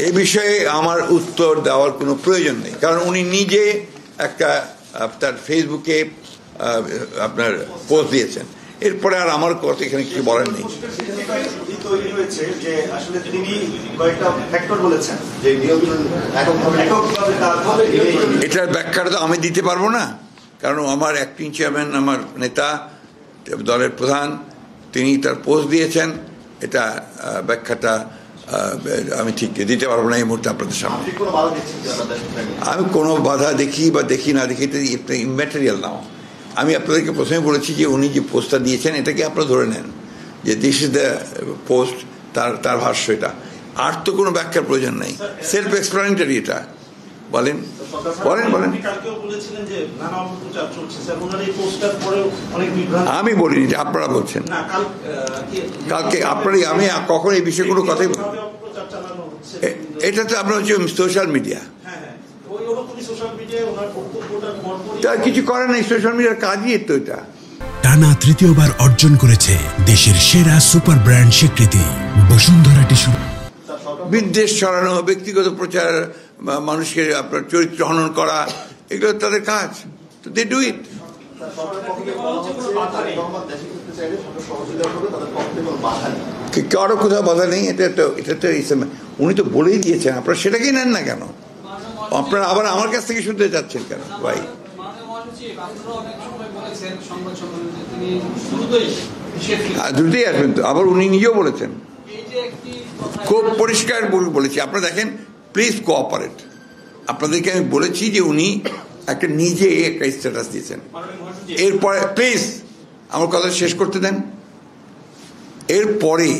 এই বিষয়ে আমার উত্তর দেওয়ার কোনো প্রয়োজন নেই, কারণ উনি নিজে একটা তার ফেসবুকে আপনার পোস্ট দিয়েছেন, এরপরে আর আমার কথা এখানে কিছু বলার নেই। এটার ব্যাখ্যাটা তো আমি দিতে পারবো না, কারণ আমার অ্যাক্টিং চেয়ারম্যান, আমার নেতা, দলের প্রধান, তিনি তার পোস্ট দিয়েছেন। এটা ব্যাখ্যাটা আমি ঠিক দিতে পারবো না এই মুহূর্তে আপনাদের সামনে। আমি কোনো বাধা দেখি বা দেখি না দেখি, এটা ইম্যাটেরিয়াল নাও। আমি আপনাদেরকে প্রথমে বলেছি যে উনি যে পোস্টটা দিয়েছেন এটাকে আপনারা ধরে নেন যে দিস ইজ দ্য পোস্ট, তার ভাষ্য এটা। আর তো কোনো ব্যাখ্যার প্রয়োজন নেই, সেলফ এক্সপ্লানেটরি এটা। বলেন বলেন বলেন। আমি বলিনি, আপনারা বলছেন। কালকে আপনারই, আমি কখন এই বিষয়ে কোনো কথাই বলি, এটা তো আপনার হচ্ছে সোশ্যাল মিডিয়া, কিছু করে নাই। সোশ্যাল মিডিয়ার কাজই তো এটা। টানা তৃতীয়বার অর্জন করেছে দেশের সেরা সুপার ব্র্যান্ড স্বীকৃতি বসুন্ধরা টিস্যু। বিদ্বেষ ছড়ানো, ব্যক্তিগত প্রচার, মানুষকে আপনার চরিত্র হনন করা, এগুলো তাদের কাজ। They do it. কারো কোথাও বাধা নেই, এটা তো উনি তো বলেই দিয়েছেন, আপনারা সেটাকেই নেন না কেন? আপনারা আবার আমার কাছ থেকে শুনতে চাচ্ছেন কেন ভাই? দ্রুতই আসবেন তো, আবার উনি নিজেও বলেছেন, খুব পরিষ্কার বলেছি। আপনারা দেখেন, প্লিজ কোঅপারেট। আপনাদেরকে আমি বলেছি যে উনি একটা নিজে একটা স্ট্যাটাস দিয়েছেন। এরপরে প্লিজ আমার কথা শেষ করতে দেন। এরপরে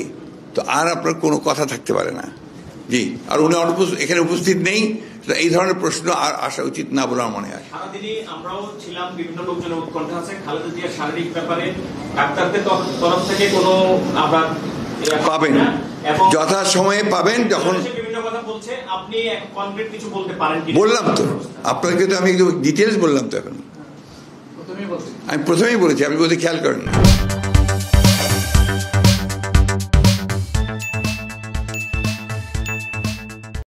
তো আর আপনার কোনো কথা থাকতে পারে না। জি, আর উনি এখানে উপস্থিত নেই, এই ধরনের প্রশ্ন আর আসা উচিত না বলে আমার মনে হয়। আমরাও ছিলাম, বিভিন্ন লোকজনের উৎকণ্ঠা আছে খালেদা জিয়ার শারীরিক ব্যাপারে ডাক্তারদের তরফ থেকে কোনো আবার পাবেন, যথা সময়ে পাবেন। যখন বিভিন্ন কথা বলছে, আপনি কনক্রিট কিছু বলতে পারেন? বললাম তো আপনাকে, তো আমি ডিটেলস বললাম তো। এখন আমি প্রথমেই বলেছি, আপনি বোধহয় খেয়াল করেন না।